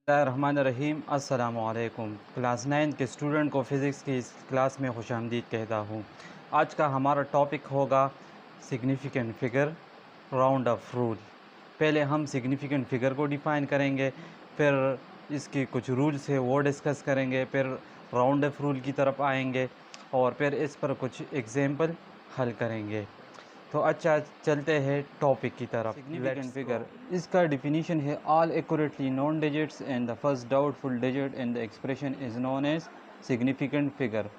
रहमान अस्सलामुअलैकुम। क्लास 9 के स्टूडेंट को फ़िज़िक्स की इस क्लास में खुशामदीद कहता हूँ। आज का हमारा टॉपिक होगा significant figure round of rule. पहले हम सिग्निफिकेंट फ़िगर को डिफ़ाइन करेंगे, फिर इसके कुछ रूल्स है वो डिस्कस करेंगे, फिर राउंड ऑफ रूल की तरफ आएंगे और फिर इस पर कुछ एग्जाम्पल हल करेंगे। तो अच्छा, चलते हैं टॉपिक की तरफ। सिग्निफिकेंट फिगर, इसका डिफिनीशन है all accurately known digits and the first doubtful digit in the expression is known as significant figure.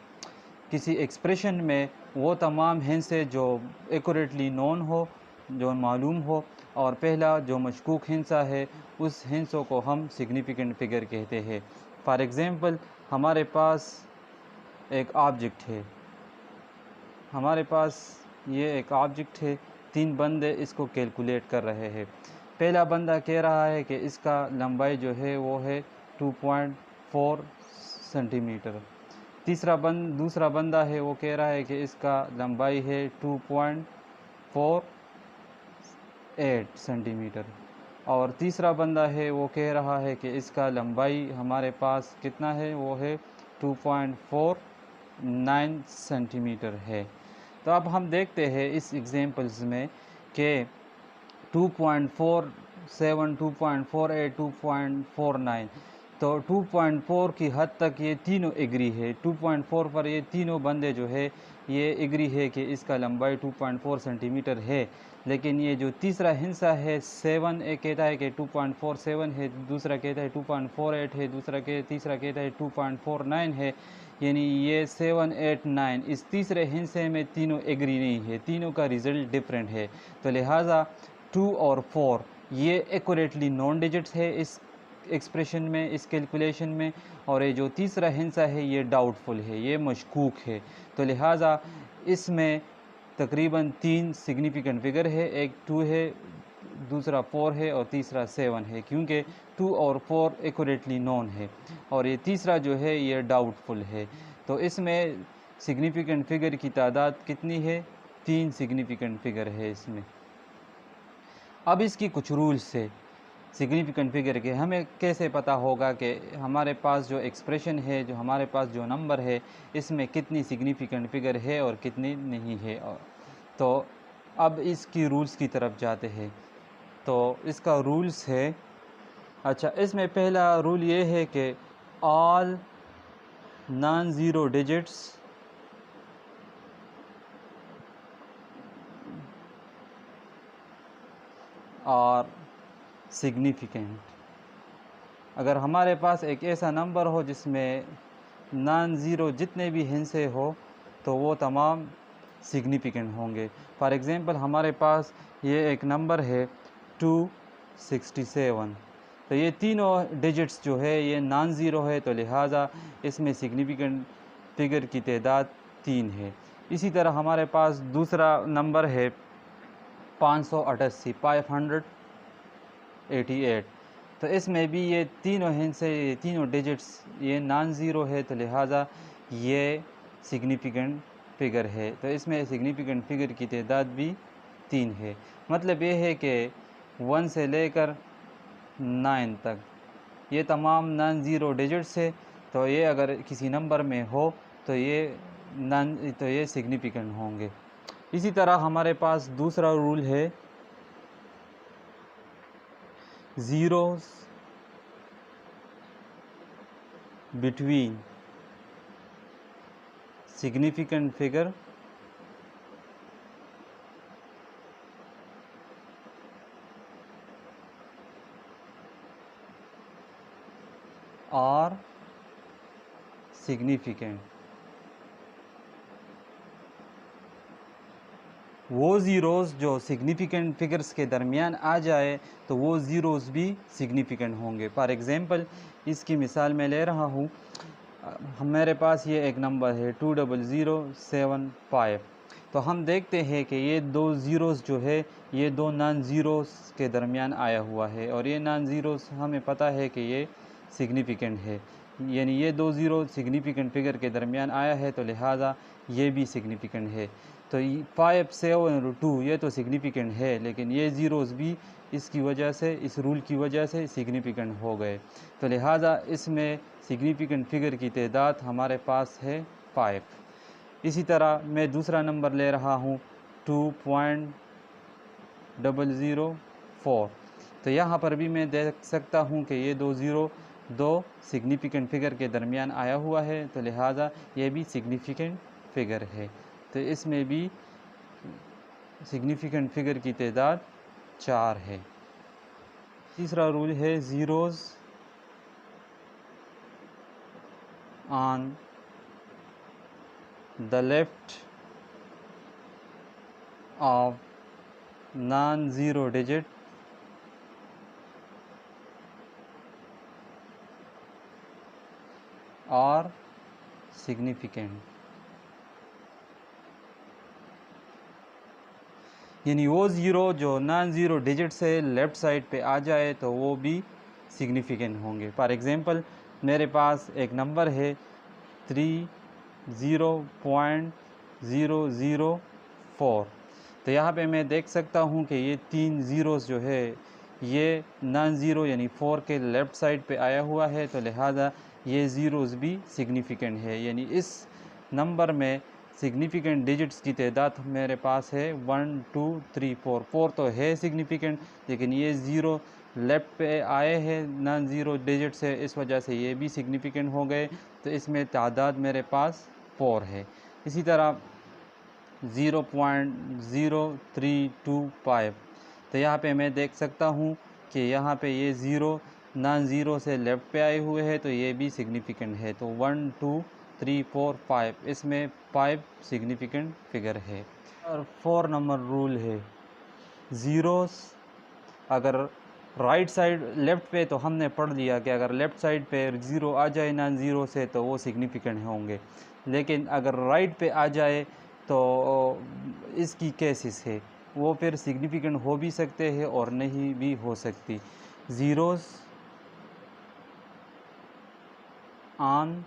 किसी एक्सप्रेशन में वो तमाम हिंस है जो एक्यूरेटली नोन हो, जो मालूम हो, और पहला जो मशकूक हिंसा है उस हिंसों को हम सिग्निफिकेंट फिगर कहते हैं। फॉर एग्ज़ाम्पल, हमारे पास एक ऑब्जेक्ट है, हमारे पास ये एक ऑब्जेक्ट है, 3 बंदे इसको कैलकुलेट कर रहे हैं। पहला बंदा कह रहा है कि इसका लंबाई जो है वो है 2.4 सेंटीमीटर। दूसरा बंदा है वो कह रहा है कि इसका लंबाई है 2.48 सेंटीमीटर। और तीसरा बंदा है वो कह रहा है कि इसका लंबाई हमारे पास कितना है, वो है 2.49 सेंटीमीटर है। तो अब हम देखते हैं इस एग्जांपल्स में कि 2.47, 2.48, 2.49, तो 2.4 की हद तक ये तीनों एग्री है। 2.4 पर ये तीनों बंदे जो है ये एग्री है कि इसका लंबाई 2.4 सेंटीमीटर है। लेकिन ये जो तीसरा हिस्सा है 7, एक कहता है कि 2.47 है, दूसरा कहता है 2.48 है, तीसरा कहता है 2.49 है। यानी ये 7, 8, 9 इस तीसरे हिस्से में तीनों एग्री नहीं है, तीनों का रिज़ल्ट डिफरेंट है। तो लिहाजा 2 और 4 ये एक्यूरेटली नॉन डिजिट्स है इस एक्सप्रेशन में, इस कैलकुलेशन में, और ये जो तीसरा हिस्सा है ये डाउटफुल है, ये मशकूक है। तो लिहाजा इसमें तकरीबन 3 सिग्निफिकेंट फिगर है, एक 2 है, दूसरा 4 है और तीसरा 7 है, क्योंकि 2 और 4 एक्यूरेटली नॉन है और ये तीसरा जो है ये डाउटफुल है। तो इसमें सिग्निफिकेंट फिगर की तादाद कितनी है? 3 सिग्निफिकेंट फिगर है इसमें। अब इसकी कुछ रूल्स है सिग्निफिकेंट फिगर के। हमें कैसे पता होगा कि हमारे पास जो एक्सप्रेशन है, जो हमारे पास जो नंबर है, इसमें कितनी सिग्निफिकेंट फिगर है और कितनी नहीं है? तो अब इसकी रूल्स की तरफ जाते हैं। तो इसका रूल्स है, अच्छा, इसमें पहला रूल ये है कि ऑल नॉन ज़ीरो डिजिट्स और सिग्निफिकेंट। अगर हमारे पास एक ऐसा नंबर हो जिसमें नॉन ज़ीरो जितने भी हिस्से हो तो वो तमाम सिग्निफिकेंट होंगे। फॉर एग्ज़ाम्पल, हमारे पास ये एक नंबर है 267, तो ये तीनों डिजिट्स जो है ये नॉन ज़ीरो है, तो लिहाजा इसमें सिग्निफिकेंट फिगर की तादाद 3 है। इसी तरह हमारे पास दूसरा नंबर है 588, 588, तो इसमें भी ये तीनों हिस्से, ये तीनों डिजिट्स ये नॉन ज़ीरो है, तो लिहाजा ये सिग्निफिकेंट फिगर है। तो इसमें सिग्निफिकेंट फिगर की तादाद भी 3 है। मतलब ये है कि 1 से लेकर 9 तक ये तमाम नॉन ज़ीरो डिजिट्स है। तो ये अगर किसी नंबर में हो तो ये सिग्निफिकेंट होंगे। इसी तरह हमारे पास दूसरा रूल है ज़ीरोस बिटवीन सिग्निफिकेंट फिगर और सिग्निफिकेंट। वो ज़ीरोज़ जो सिग्निफिकेंट फिगर्स के दरमियान आ जाए तो वो ज़ीरोज़ भी सिग्निफिकेंट होंगे। फॉर एग्ज़ाम्पल, इसकी मिसाल मैं ले रहा हूँ। हमारे पास ये एक नंबर है 20075। तो हम देखते हैं कि ये दो ज़ीरोज़ जो है ये दो नॉन ज़ीरोज़ के दरमियान आया हुआ है, और ये नॉन ज़ीरोज़ हमें पता है कि ये सिग्निफिकेंट है। यानी ये दो ज़ीरो सिग्निफिकेंट फिगर के दरमियान आया है, तो लिहाजा ये भी सिग्निफिकेंट है। तो 5, 7 और 2 ये तो सिग्निफिकेंट है, लेकिन ये ज़ीरोज़ भी इसकी वजह से, इस रूल की वजह से सिग्निफिकेंट हो गए। तो लिहाजा इसमें सिग्निफिकेंट फिगर की तादाद हमारे पास है 5। इसी तरह मैं दूसरा नंबर ले रहा हूँ 2.004। तो यहाँ पर भी मैं देख सकता हूँ कि ये दो ज़ीरो दो सिग्निफिकेंट फिगर के दरमियान आया हुआ है, तो लिहाजा ये भी सिग्निफिकेंट फिगर है। तो इसमें भी सिग्निफिकेंट फिगर की तादाद 4 है। तीसरा रूल है zeros on the left of non zero digit और सिग्निफिकेंट, यानी वो ज़ीरो जो नॉन ज़ीरो डिजिट से लेफ़्ट साइड पे आ जाए तो वो भी सिग्निफिकेंट होंगे। फॉर एग्ज़ाम्पल मेरे पास एक नंबर है 30.004। तो यहाँ पे मैं देख सकता हूँ कि ये 3 ज़ीरोज़ जो है ये नॉन ज़ीरो यानी 4 के लेफ़्ट साइड पे आया हुआ है, तो लिहाजा ये ज़ीरोज़ भी सिग्निफिकेंट है। यानी इस नंबर में सिग्निफिकेंट डिजिट्स की तादाद मेरे पास है 1 2 3 4। 4 तो है सिग्निफिकेंट, लेकिन ये ज़ीरो लेफ़्ट पे आए हैं नॉन ज़ीरो डिजिट से, इस वजह से ये भी सिग्निफिकेंट हो गए। तो इसमें तादाद मेरे पास 4 है। इसी तरह 0.0325। तो यहाँ पे मैं देख सकता हूँ कि यहाँ पे ये ज़ीरो नॉन ज़ीरो से लेफ़्ट पे आए हुए हैं, तो ये भी सिग्निफिकेंट है। तो 1 2 3 4 5, इसमें 5 सिग्निफिकेंट फिगर है। और 4 नंबर रूल है ज़ीरोस अगर राइट साइड लेफ़्ट पे, तो हमने पढ़ लिया कि अगर लेफ़्ट साइड पे ज़ीरो आ जाए नॉन ज़ीरो से तो वो सिग्निफिकेंट होंगे, लेकिन अगर राइट पे आ जाए तो इसकी केसेस है, वो फिर सिग्निफिकेंट हो भी सकते हैं और नहीं भी हो सकती। Zeros on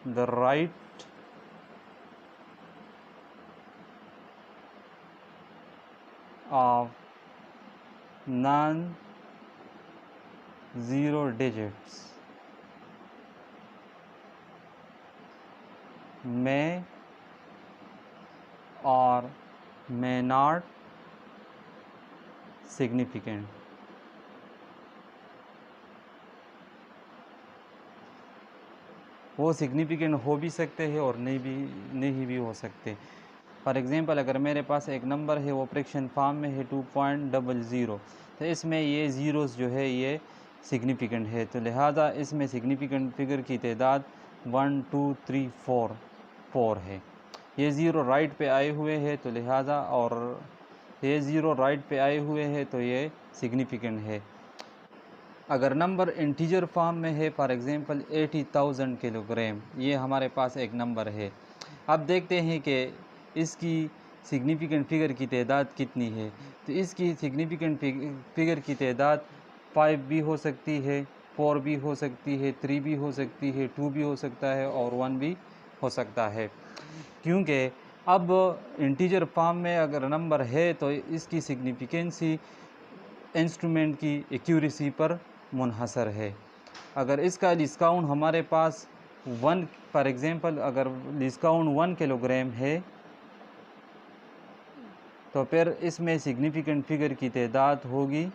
the right of non zero digits में और may not significant। वो सिग्निफिकेंट हो भी सकते हैं और नहीं भी हो सकते। फॉर एग्ज़ाम्पल अगर मेरे पास एक नंबर है वो फ्रैक्शन फॉर्म में है 2.00, तो इसमें ये ज़ीरोज़ जो है ये सिग्निफिकेंट है, तो लिहाजा इसमें सिग्निफिकेंट फिगर की तादाद 1 2 3 4 है। ये ज़ीरो राइट पे आए हुए हैं तो लिहाजा, और ये ज़ीरो राइट पे आए हुए हैं तो ये सिग्निफिकेंट है। अगर नंबर इंटीजर फॉर्म में है, फॉर एग्ज़ाम्पल 80,000 किलोग्राम, ये हमारे पास एक नंबर है। अब देखते हैं कि इसकी सिग्निफिकेंट फिगर की तादाद कितनी है। तो इसकी सिग्निफिकेंट फिगर की तादाद 5 भी हो सकती है, 4 भी हो सकती है, 3 भी हो सकती है, 2 भी हो सकता है और 1 भी हो सकता है। क्योंकि अब इंटीजर फॉर्म में अगर नंबर है तो इसकी सिग्निफिकेंसी इंस्ट्रूमेंट की एक्यूरेसी पर मुनहसर है। अगर इसका डिस्काउंट हमारे पास 1, फॉर एग्ज़ाम्पल अगर डिस्काउंट 1 किलोग्राम है, तो फिर इसमें सिग्निफिकेंट फिगर की तादाद होगी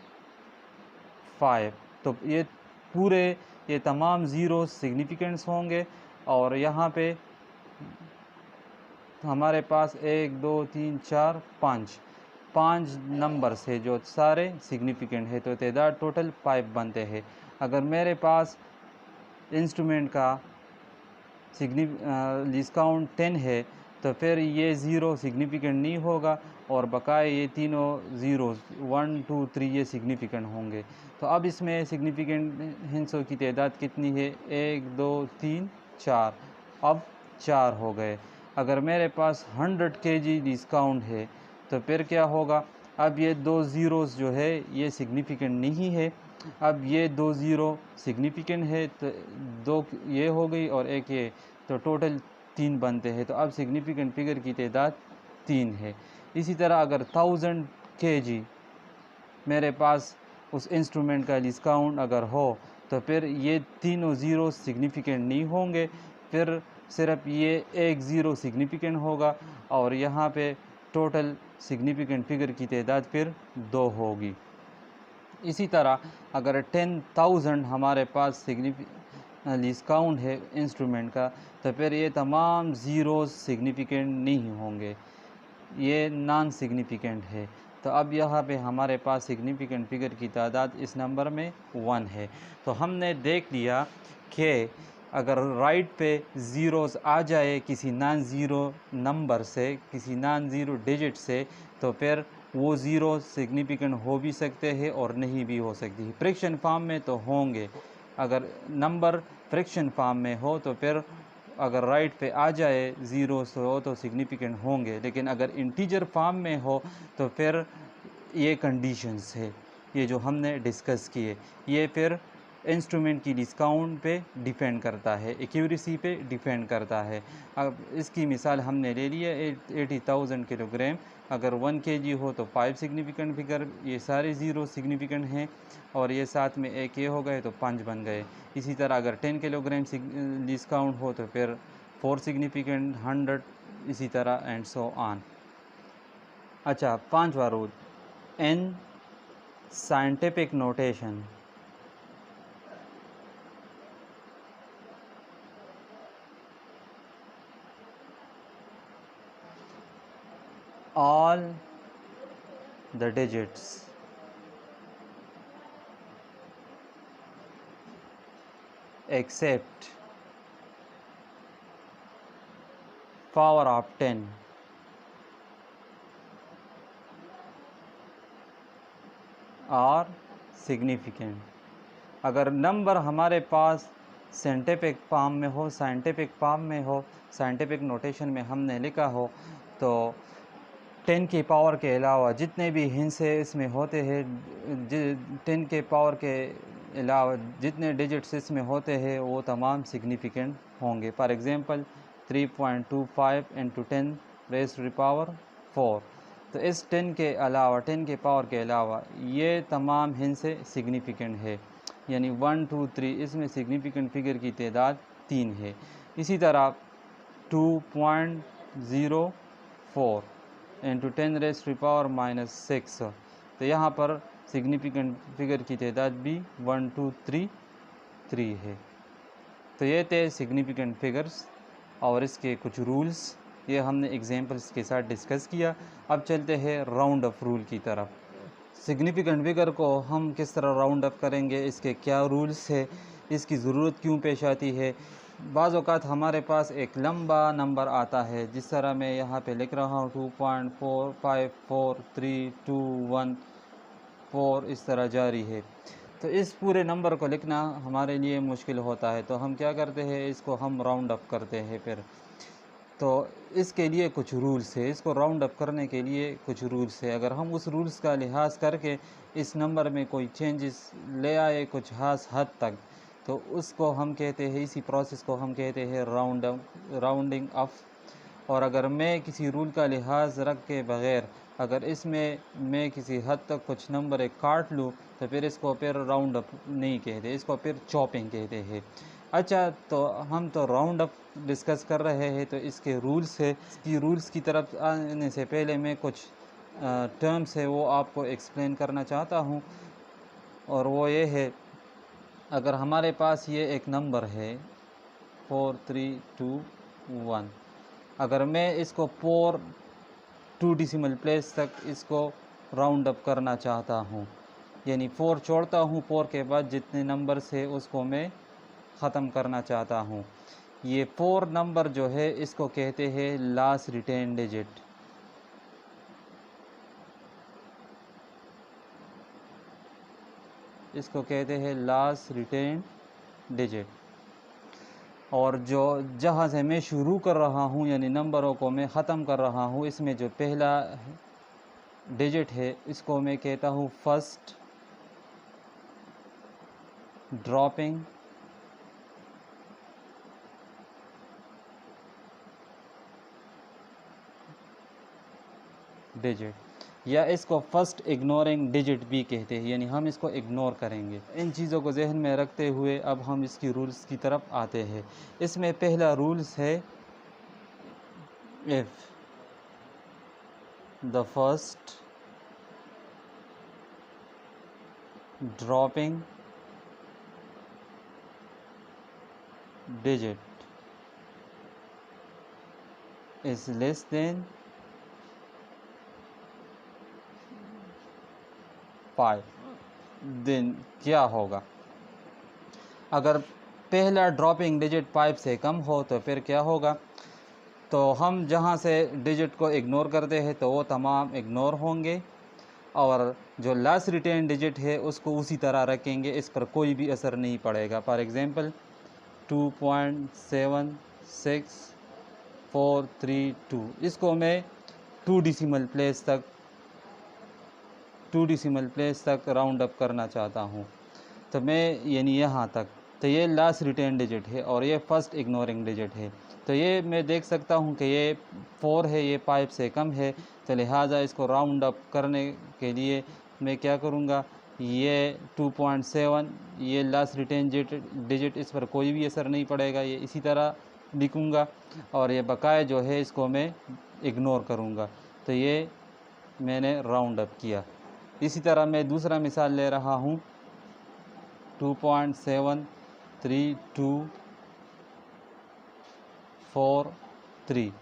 5। तो ये तमाम ज़ीरो सिग्निफिकेंट्स होंगे, और यहाँ पे हमारे पास 1 2 3 4 5 नंबर्स है जो सारे सिग्निफिकेंट है, तो तादाद टोटल 5 बनते हैं। अगर मेरे पास इंस्ट्रूमेंट का डिस्काउंट 10 है, तो फिर ये ज़ीरो सिग्निफिकेंट नहीं होगा और बकाए ये तीनों ज़ीरोज़ 1 2 3 ये सिग्निफिकेंट होंगे। तो अब इसमें सिग्निफिकेंट हिस्सों की तादाद कितनी है? 1 2 3 4, अब 4 हो गए। अगर मेरे पास 100 kg डिस्काउंट है तो फिर क्या होगा? अब ये दो ज़ीरोज़ जो है ये सिग्निफिकेंट नहीं है, अब ये दो ज़ीरो सिग्निफिकेंट है, तो 2 ये हो गई और 1 ये, तो टोटल 3 बनते हैं, तो अब सिग्निफिकेंट फिगर की तादाद 3 है। इसी तरह अगर 1000 kg मेरे पास उस इंस्ट्रूमेंट का डिस्काउंट अगर हो तो फिर ये तीनों ज़ीरो सिग्निफिकेंट नहीं होंगे, फिर सिर्फ ये एक ज़ीरो सिग्निफिकेंट होगा और यहाँ पे टोटल सिग्निफिकेंट फिगर की तादाद फिर 2 होगी। इसी तरह अगर 10,000 हमारे पास डिस्काउंट है इंस्ट्रूमेंट का, तो फिर ये तमाम ज़ीरोज़ सिग्निफिकेंट नहीं होंगे, ये नॉन सिग्निफिकेंट है। तो अब यहाँ पे हमारे पास सिग्निफिकेंट फिगर की तादाद इस नंबर में 1 है। तो हमने देख लिया कि अगर राइट पे ज़ीरोज़ आ जाए किसी नॉन ज़ीरो नंबर से, किसी नॉन ज़ीरो डिजिट से, तो फिर वो ज़ीरो सिग्निफिकेंट हो भी सकते हैं और नहीं भी हो सकती है। फ्रैक्शन फॉर्म में तो होंगे, अगर नंबर फ्रैक्शन फॉर्म में हो तो फिर अगर राइट पे आ जाए ज़ीरो हो तो सिग्निफिकेंट होंगे, लेकिन अगर इंटीजर फॉर्म में हो तो फिर ये कंडीशंस है, ये जो हमने डिस्कस किए, ये फिर इंस्ट्रूमेंट की डिस्काउंट पे डिपेंड करता है, एक्यूरेसी पे डिपेंड करता है। अब इसकी मिसाल हमने ले लिया 80,000 किलोग्राम, अगर 1 kg हो तो 5 सिग्निफिकेंट फिगर, ये सारे ज़ीरो सिग्निफिकेंट हैं और ये साथ में एक ये हो गए तो 5 बन गए। इसी तरह अगर 10 किलोग्राम डिस्काउंट हो तो फिर 4 सिग्निफिकेंट, 100, इसी तरह एंड सो ऑन। अच्छा, 5वां rule, in scientific notation all the digits except power of 10 are significant। अगर नंबर हमारे पास साइंटिफिक फॉर्म में हो, साइंटिफिक नोटेशन में हमने लिखा हो, तो 10 की पावर के अलावा जितने भी हिस्से इसमें होते हैं, 10 के पावर के अलावा जितने डिजिट्स इसमें होते हैं वो तमाम सिग्निफिकेंट होंगे। For example 3.25 into 10 raise to the power 4, तो इस 10 के अलावा, 10 के पावर के अलावा ये तमाम हिस्से सिग्निफिकेंट है, यानी 1, 2, 3 इसमें सिग्निफिकेंट फिगर की तादाद 3 है। इसी तरह 2.04 इंटू 10 रेज़ टू पावर -6, तो यहाँ पर सिग्निफिकेंट फिगर की तादाद भी 1, 2, 3 है। तो ये थे सिग्निफिकेंट फिगर्स और इसके कुछ रूल्स, ये हमने एग्जांपल्स के साथ डिस्कस किया। अब चलते हैं राउंड अप रूल की तरफ। सिग्निफिकेंट फिगर को हम किस तरह राउंड अप करेंगे, इसके क्या रूल्स है, इसकी ज़रूरत क्यों पेश आती है। बाज़ औक़ात हमारे पास एक लंबा नंबर आता है, जिस तरह मैं यहाँ पे लिख रहा हूँ 2.454321 इस तरह जारी है, तो इस पूरे नंबर को लिखना हमारे लिए मुश्किल होता है, तो हम क्या करते हैं, इसको हम राउंड अप करते हैं। फिर तो इसके लिए कुछ रूल्स है, इसको राउंड अप करने के लिए कुछ रूल्स है। अगर हम उस रूल्स का लिहाज करके इस नंबर में कोई चेंजेस ले आए कुछ खास हद तक, तो उसको हम कहते हैं, इसी प्रोसेस को हम कहते हैं राउंडिंग अप। और अगर मैं किसी रूल का लिहाज रख के बग़ैर अगर इसमें मैं किसी हद तक कुछ नंबर एक काट लूँ, तो फिर इसको फिर राउंड अप नहीं कहते, इसको फिर चॉपिंग कहते हैं। अच्छा, तो हम तो राउंड अप डिस्कस कर रहे हैं, तो इसके रूल्स है, इसकी रूल्स की तरफ आने से पहले मैं कुछ टर्म्स है वो आपको एक्सप्लेन करना चाहता हूँ। और वो ये है, अगर हमारे पास ये एक नंबर है 4321, अगर मैं इसको 2 डेसिमल प्लेस तक इसको राउंड अप करना चाहता हूँ, यानी 4 छोड़ता हूँ, 4 के बाद जितने नंबर से उसको मैं ख़त्म करना चाहता हूँ, ये 4 नंबर जो है इसको कहते हैं लास्ट रिटेन डिजिट। इसको कहते हैं लास्ट रिटेन डिजिट। और जो जहाँ से मैं शुरू कर रहा हूँ, यानी नंबरों को मैं ख़त्म कर रहा हूँ, इसमें जो पहला डिजिट है इसको मैं कहता हूँ फर्स्ट ड्रॉपिंग डिजिट, या इसको फर्स्ट इग्नोरिंग डिजिट भी कहते हैं, यानी हम इसको इग्नोर करेंगे। इन चीज़ों को जहन में रखते हुए अब हम इसकी रूल्स की तरफ आते हैं। इसमें पहला रूल्स है, if the first dropping digit is less than 5, then क्या होगा? अगर पहला ड्रॉपिंग डिजिट 5 से कम हो तो फिर क्या होगा? तो हम जहाँ से डिजिट को इग्नोर करते हैं तो वो तमाम इग्नोर होंगे, और जो लास्ट रिटेन डिजिट है उसको उसी तरह रखेंगे, इस पर कोई भी असर नहीं पड़ेगा। फॉर एग्ज़ाम्पल 2.76432, इसको मैं 2 डिसिमल प्लेस तक राउंड अप करना चाहता हूँ, तो मैं यानी यहाँ तक, तो ये लास्ट रिटेन डिजिट है और ये फर्स्ट इग्नोरिंग डिजिट है। तो ये मैं देख सकता हूँ कि ये 4 है, ये 5 से कम है, तो लिहाजा इसको राउंड अप करने के लिए मैं क्या करूँगा, ये 2.7, ये लास्ट रिटेन डिजिट, इस पर कोई भी असर नहीं पड़ेगा, ये इसी तरह लिखूँगा, और ये बकाया जो है इसको मैं इग्नोर करूँगा। तो ये मैंने राउंड अप किया। इसी तरह मैं दूसरा मिसाल ले रहा हूँ, 2.73243,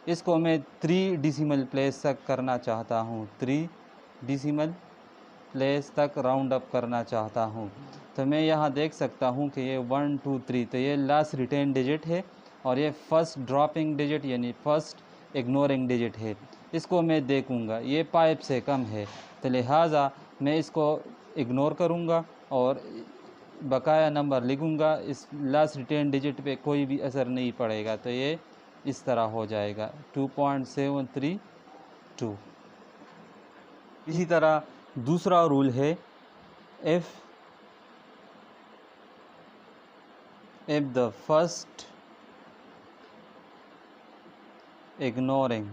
इसको मैं 3 डिसिमल प्लेस तक करना चाहता हूँ, 3 डिसिमल प्लेस तक राउंड अप करना चाहता हूँ। तो मैं यहाँ देख सकता हूँ कि ये 1 2 3, तो ये लास्ट रिटेन डिजिट है और ये फर्स्ट ड्रॉपिंग डिजिट यानी फर्स्ट इग्नोरिंग डिजिट है। इसको मैं देखूँगा, ये 5 से कम है, तो लिहाजा मैं इसको इग्नोर करूँगा और बकाया नंबर लिखूँगा, इस लास्ट रिटेन डिजिट पे कोई भी असर नहीं पड़ेगा। तो ये इस तरह हो जाएगा 2.732। इसी तरह दूसरा रूल है, if the first ignoring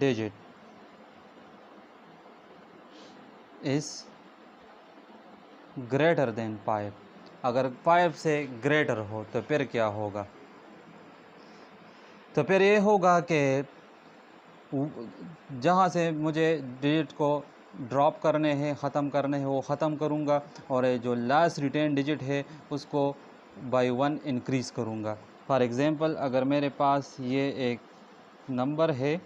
digit is greater than 5, अगर 5 से ग्रेटर हो तो फिर क्या होगा? तो फिर ये होगा कि जहाँ से मुझे डिजिट को ड्रॉप करने हैं, ख़त्म करने हैं, वो ख़त्म करूँगा, और जो लास्ट रिटेन डिजिट है उसको बाय 1 इंक्रीज़ करूँगा। फॉर एग्ज़ाम्पल अगर मेरे पास ये एक नंबर है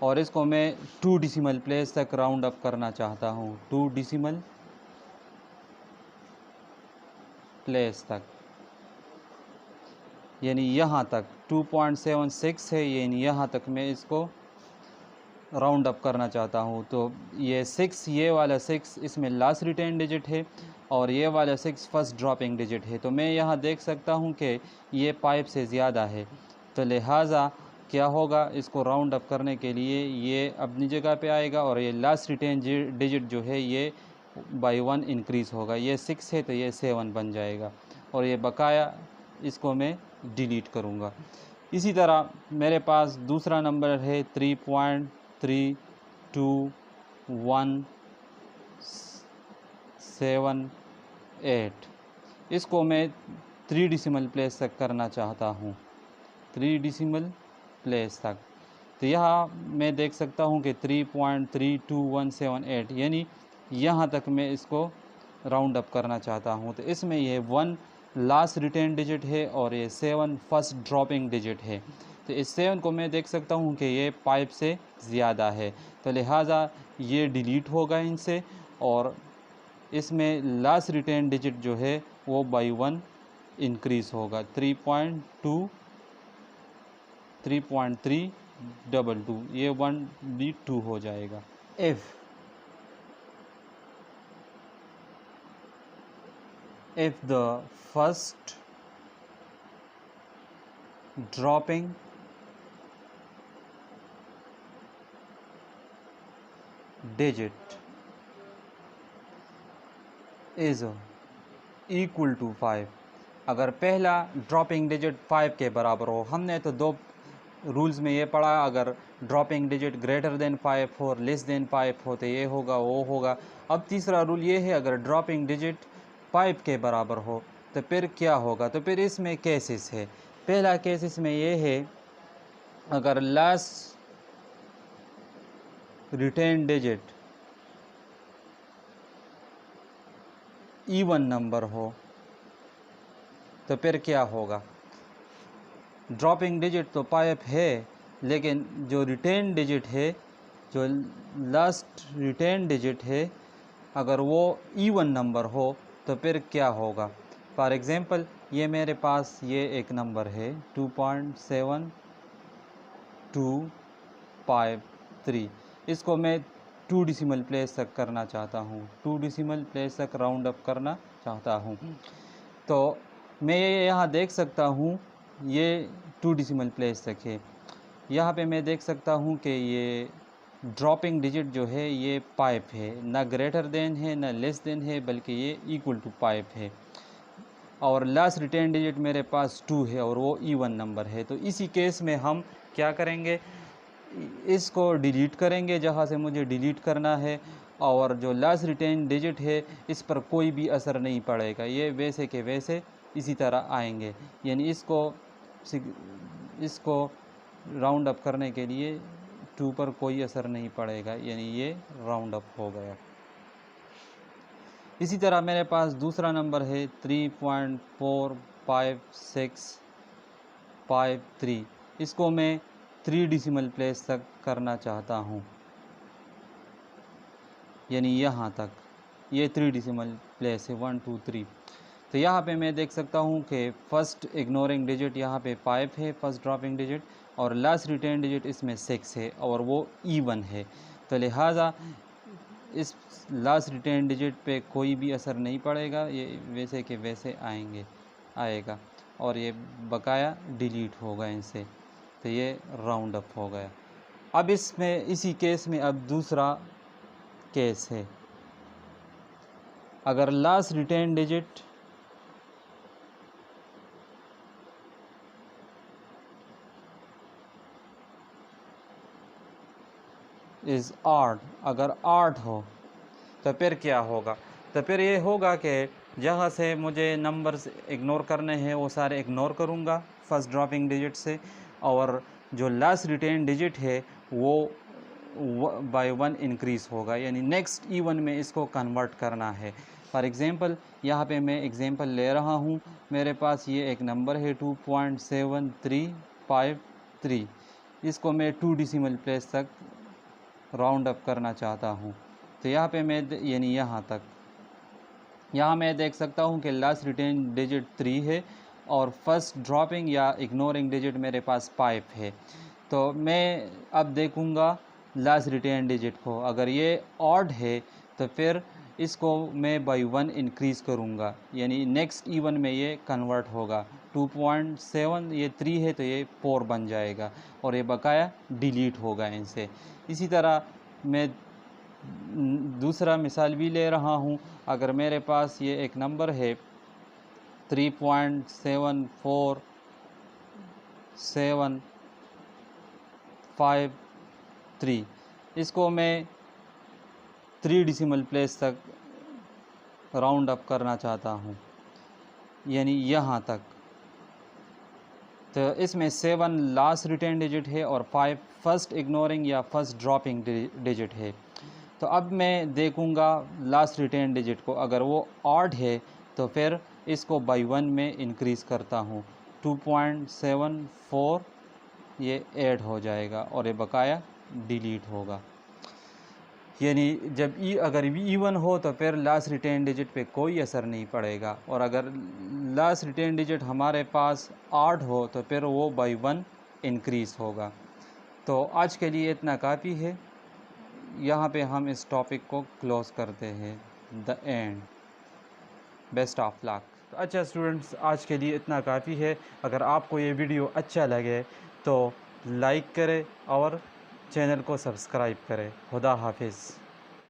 और इसको मैं 2 डिसिमल प्लेस तक राउंड अप करना चाहता हूँ, 2 डिसिमल प्लेस तक, यानी यहाँ तक 2.76 है, यानी यहाँ तक मैं इसको राउंड अप करना चाहता हूँ। तो ये 6, ये वाला 6 इसमें लास्ट रिटेन डिजिट है और ये वाला 6 फर्स्ट ड्रॉपिंग डिजिट है। तो मैं यहाँ देख सकता हूँ कि ये 5 से ज़्यादा है, तो लिहाजा क्या होगा, इसको राउंड अप करने के लिए ये अपनी जगह पे आएगा और ये लास्ट रिटेन डिजिट जो है ये बाय 1 इंक्रीज़ होगा। ये 6 है तो ये 7 बन जाएगा, और ये बकाया इसको मैं डिलीट करूँगा। इसी तरह मेरे पास दूसरा नंबर है 3.32178, इसको मैं 3 डिसिमल प्लेस तक करना चाहता हूँ, 3 डिसिमल प्लेस तक। तो यहाँ मैं देख सकता हूँ कि 3.32178, यानी यहाँ तक मैं इसको राउंड अप करना चाहता हूँ। तो इसमें ये 1 लास्ट रिटेन डिजिट है और ये 7 फर्स्ट ड्रॉपिंग डिजिट है। तो इस 7 को मैं देख सकता हूँ कि ये 5 से ज़्यादा है, तो लिहाजा ये डिलीट होगा इनसे, और इसमें लास्ट रिटेन डिजिट जो है वो बाय 1 इंक्रीज़ होगा, 3.322, ये 1 भी 2 हो जाएगा। if the first dropping digit is equal to 5, अगर पहला ड्रॉपिंग डिजिट 5 के बराबर हो, हमने तो दो रूल्स में ये पढ़ा, अगर ड्रॉपिंग डिजिट ग्रेटर देन 5 हो, लेस देन 5 हो तो ये होगा वो होगा। अब तीसरा रूल ये है, अगर ड्रॉपिंग डिजिट 5 के बराबर हो तो फिर क्या होगा। तो फिर इसमें केसेस है। पहला केस इसमें ये है, अगर last retain digit even number हो तो फिर क्या होगा। ड्रॉपिंग डिजिट तो 5 है, लेकिन जो रिटेन डिजिट है, जो लास्ट रिटेन डिजिट है, अगर वो इवन नंबर हो तो फिर क्या होगा। फॉर एग्ज़ाम्पल ये मेरे पास ये एक नंबर है 2.7253, इसको मैं 2 डिसिमल प्लेस तक करना चाहता हूँ, 2 डिसिमल प्लेस तक राउंड अप करना चाहता हूँ। तो मैं ये यहाँ देख सकता हूँ ये 2 डिसिमल प्लेस तक है। यहाँ पे मैं देख सकता हूँ कि ये ड्रॉपिंग डिजिट जो है ये 5 है, ना ग्रेटर देन है ना लेस देन है, बल्कि ये इक्वल टू 5 है। और लास्ट रिटेन डिजिट मेरे पास 2 है और वो इवन नंबर है। तो इसी केस में हम क्या करेंगे, इसको डिलीट करेंगे जहाँ से मुझे डिलीट करना है, और जो लास्ट रिटेन डिजिट है इस पर कोई भी असर नहीं पड़ेगा, ये वैसे के वैसे इसी तरह आएंगे। यानी इसको राउंड अप करने के लिए 2 पर कोई असर नहीं पड़ेगा, यानी ये राउंड अप हो गया। इसी तरह मेरे पास दूसरा नंबर है 3.45653, इसको मैं 3 डिसिमल प्लेस तक करना चाहता हूँ, यानी यहाँ तक, ये 3 डिसिमल प्लेस है 1 2 3। तो यहाँ पे मैं देख सकता हूँ कि फर्स्ट इग्नोरिंग डिजिट यहाँ पे 5 है, फर्स्ट ड्रॉपिंग डिजिट, और लास्ट रिटेन डिजिट इसमें 6 है और वो इवन है। तो लिहाजा इस लास्ट रिटेन डिजिट पे कोई भी असर नहीं पड़ेगा, ये वैसे के वैसे आएगा और ये बकाया डिलीट होगा इनसे। तो ये राउंड अप हो गया। अब इसमें इसी केस में अब दूसरा केस है, अगर last retain digit is odd, अगर ऑड हो तो फिर क्या होगा। तो फिर ये होगा कि जहाँ से मुझे नंबर्स इग्नोर करने हैं वो सारे इग्नोर करूँगा फर्स्ट ड्रॉपिंग डिजिट से, और जो लास्ट रिटेन डिजिट है वो बाय 1 इंक्रीज़ होगा, यानी नेक्स्ट इवन में इसको कन्वर्ट करना है। फॉर एग्ज़ाम्पल यहाँ पे मैं एग्ज़ाम्पल ले रहा हूँ, मेरे पास ये एक नंबर है 2.7353, इसको मैं 2 डिसिमल प्लेस तक राउंड अप करना चाहता हूँ। तो यहाँ पे मैं यानी यहाँ तक, यहाँ मैं देख सकता हूँ कि लास्ट रिटेन डिजिट 3 है और फर्स्ट ड्रॉपिंग या इग्नोरिंग डिजिट मेरे पास 5 है। तो मैं अब देखूँगा लास्ट रिटेन डिजिट को, अगर ये ऑड है तो फिर इसको मैं बाई 1 इंक्रीज़ करूँगा, यानी नेक्स्ट इवन में ये कन्वर्ट होगा। 2.7 ये 3 है तो ये 4 बन जाएगा और ये बकाया डिलीट होगा इनसे। इसी तरह मैं दूसरा मिसाल भी ले रहा हूँ, अगर मेरे पास ये एक नंबर है 3.74753, इसको मैं 3 डिसिमल प्लेस तक राउंड अप करना चाहता हूँ, यानी यहाँ तक। तो इसमें 7 लास्ट रिटेन डिजिट है और 5 फर्स्ट इग्नोरिंग या फर्स्ट ड्रॉपिंग डिजिट है। तो अब मैं देखूँगा लास्ट रिटेन डिजिट को, अगर वो ऑड है तो फिर इसको बाई 1 में इंक्रीज़ करता हूँ, 2.74 ये ऐड हो जाएगा और ये बकाया डिलीट होगा। यानी जब अगर इवन हो तो फिर लास्ट रिटेन डिजिट पे कोई असर नहीं पड़ेगा, और अगर लास्ट रिटेन डिजिट हमारे पास ऑड हो तो फिर वो बाई 1 इंक्रीज़ होगा। तो आज के लिए इतना काफ़ी है, यहाँ पे हम इस टॉपिक को क्लोज़ करते हैं। The end. Best of luck. तो अच्छा स्टूडेंट्स, आज के लिए इतना काफ़ी है। अगर आपको ये वीडियो अच्छा लगे तो लाइक करें और चैनल को सब्सक्राइब करें। खुदा हाफिज़।